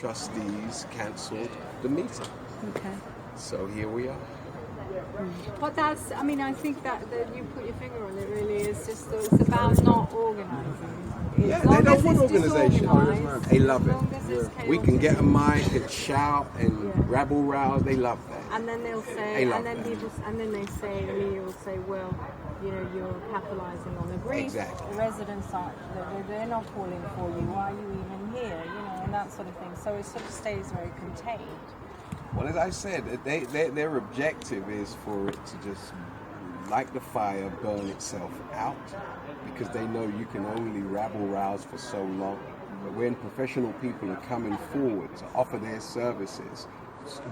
trustees cancelled the meeting. Okay. So here we are. But that's, I mean, I think that you put your finger on it, really. It's just, it's about not organising. Yeah, they don't want organisation. They love it. We can get a mic and shout and rabble rouse. They love that. And then they'll say, and then people, and then they say, the media will say, well, you know, you're capitalising on the grief. Exactly. The residents aren't, they're not calling for you. Why are you even here? You know, and that sort of thing. So it sort of stays very contained. Well, as I said, their objective is for it to just, like the fire, burn itself out, because they know you can only rabble rouse for so long. But when professional people are coming forward to offer their services,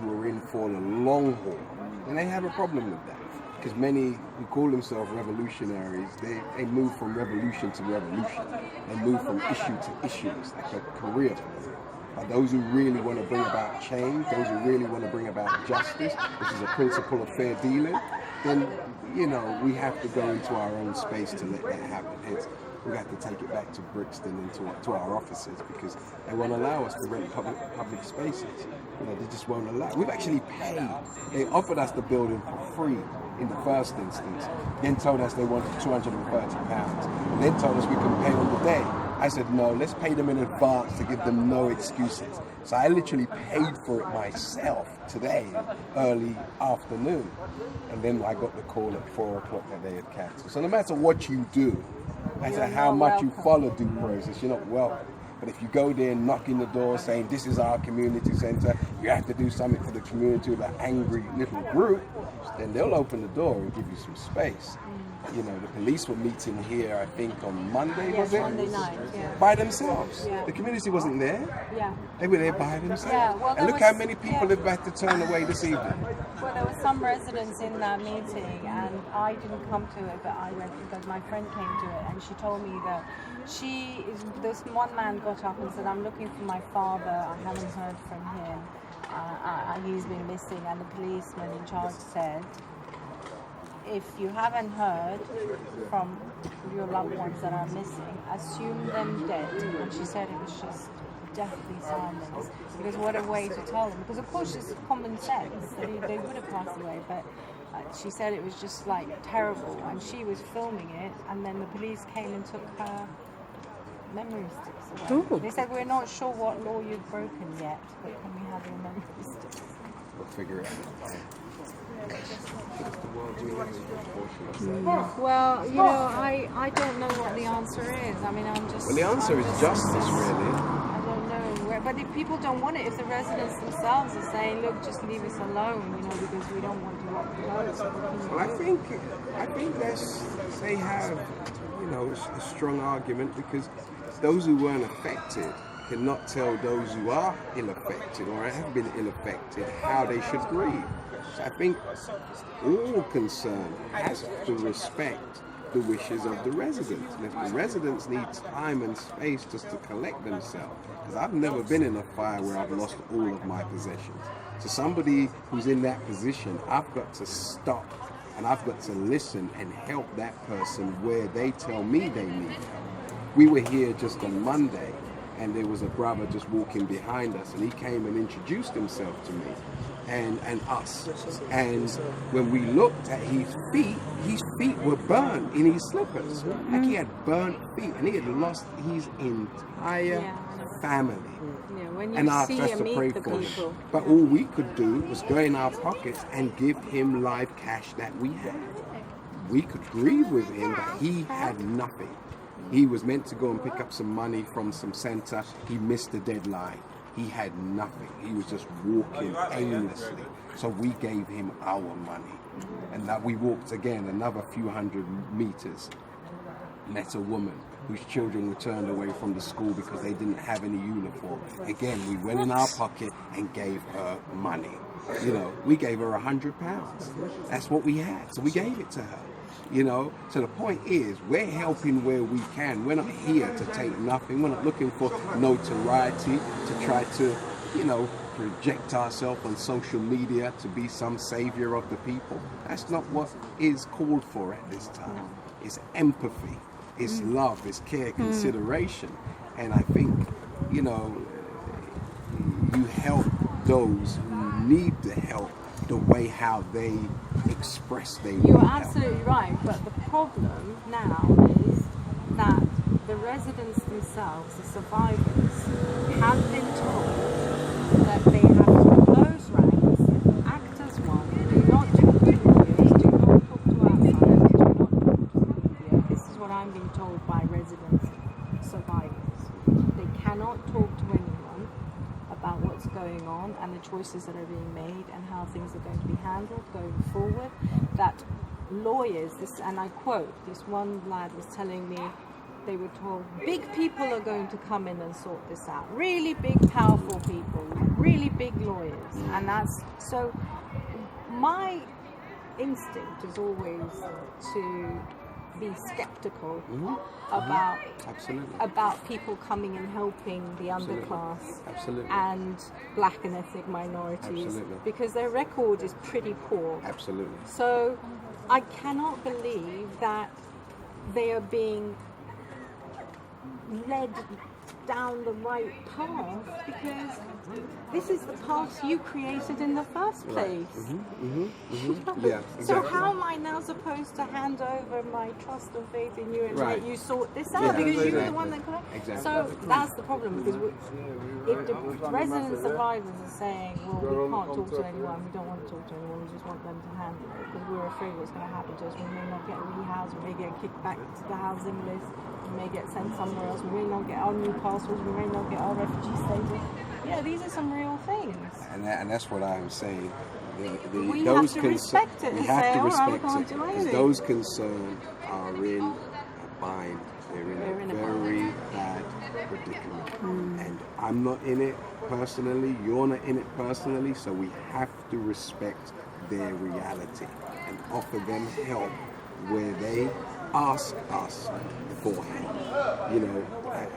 who are in for the long haul, then they have a problem with that. Because many who call themselves revolutionaries, they move from revolution to revolution. They move from issue to issue. It's like a career. But those who really want to bring about change, those who really want to bring about justice, which is a principle of fair dealing, then, you know, we have to go into our own space to let that happen. Hence, we have to take it back to Brixton and to our offices, because they won't allow us to rent public spaces. You know, they just won't allow. We've actually paid. They offered us the building for free in the first instance, then told us they wanted £230, and then told us we could pay on the day. I said, no, let's pay them in advance to give them no excuses. So I literally paid for it myself today, early afternoon. And then I got the call at 4 o'clock that they had cancelled. So no matter what you do, no matter how much you follow due process, you're not welcome. But if you go there and knock in the door saying, this is our community centre, you have to do something for the community with an angry little group, then they'll open the door and give you some space. You know, the police were meeting here, I think, on Monday, was it? Monday night, by themselves. Yeah. The community wasn't there. Yeah. They were there by themselves. Yeah, well, and look how many people have had to turn away this evening. Well, there were some residents in that meeting, and I didn't come to it, but I went because my friend came to it, and she told me that this one man got up and said, I'm looking for my father, I haven't heard from him, he's been missing, and the policeman in charge said, if you haven't heard from your loved ones that are missing, assume them dead. And she said it was just deathly silence. Because what a way to tell them. Because of course it's common sense that they would have passed away, but she said it was just like terrible. And she was filming it, and then the police came and took her memory sticks away. Ooh. They said, we're not sure what law you've broken yet, but can we have your memory sticks? We'll figure it out. Well, you know, I don't know what the answer is. I mean, I'm just... Well, the answer is justice, really. I don't know. But if people don't want it, if the residents themselves are saying, look, just leave us alone, you know, because we don't want to lock the doors. Well, I think they have, you know, a strong argument, because those who weren't affected cannot tell those who are ill-affected or have been ill-affected how they should grieve. So I think all concerned has to respect the wishes of the residents. And if the residents need time and space just to collect themselves, because I've never been in a fire where I've lost all of my possessions. So somebody who's in that position, I've got to stop and I've got to listen and help that person where they tell me they need help. We were here just on Monday, and there was a brother just walking behind us, and he came and introduced himself to me and us. And when we looked at his feet were burned in his slippers. Like he had burnt feet, and he had lost his entire family. Yeah, when you and asked see us and to meet pray the for people. him. But all we could do was go in our pockets and give him live cash that we had. We could grieve with him, but he had nothing. He was meant to go and pick up some money from some centre. He missed the deadline. He had nothing. He was just walking aimlessly. So we gave him our money. And that we walked again another few hundred meters. Met a woman whose children were turned away from the school because they didn't have any uniform. Again, we went in our pocket and gave her money. You know, we gave her £100. That's what we had. So we gave it to her. You know, so the point is, we're helping where we can. We're not here to take nothing. We're not looking for notoriety, to try to, you know, project ourselves on social media to be some savior of the people. That's not what is called for at this time. It's empathy, it's love, it's care, consideration. And I think, you know, you help those who need the help the way how they express they need You're help. absolutely right, but the problem now is that the residents themselves, the survivors, have been told that they have to close ranks, act as one, do not talk to lawyers, do not talk to outsiders, do not talk to the media. This is what I'm being told by residents, survivors. They cannot talk to anyone about what's going on and the choices that are being made and how things are going to be handled going forward. That lawyers, this, and I quote, this one lad was telling me, they were told big people are going to come in and sort this out. Really big, powerful people, really big lawyers. And that's, so my instinct is always to be skeptical about about people coming and helping the underclass and black and ethnic minorities because their record is pretty poor. So I cannot believe that they are being led down the right path because this is the path you created in the first place. Yeah, exactly. So how am I now supposed to hand over my trust and faith in you and let you sort this out because you're the one that can? So that's the problem because if the resident survivors are saying, well, we can't talk to anyone, we don't want to talk to anyone, we just want them to handle it because we're afraid what's going to happen to us. We may not get rehoused, we may get kicked back to the housing list, we may get sent somewhere else, we may not get our new passports, we may not get our refugee status. Yeah, these are some real things. And that's what I'm saying. We have to respect it. We have to respect can't it. do anything. Those concerned are in a bind. They're in a very bad predicament. And I'm not in it personally. You're not in it personally. So we have to respect their reality and offer them help where they ask us for help. You know,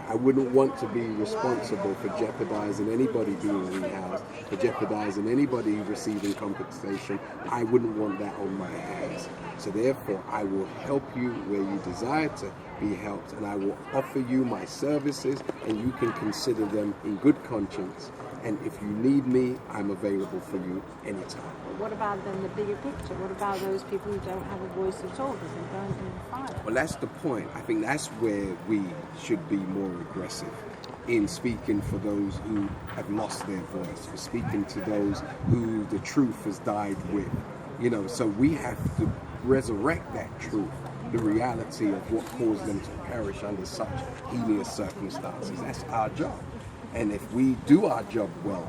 I wouldn't want to be responsible for jeopardizing anybody being rehoused, for jeopardizing anybody receiving compensation. I wouldn't want that on my hands. So therefore, I will help you where you desire to be helped, and I will offer you my services, and you can consider them in good conscience. And if you need me, I'm available for you anytime. What about then the bigger picture? What about those people who don't have a voice at all because they burn in the fire? Well, that's the point. I think that's where we should be more aggressive in speaking for those who have lost their voice, for speaking to those who the truth has died with. You know, so we have to resurrect that truth, the reality of what caused them to perish under such heinous circumstances. That's our job. And if we do our job well,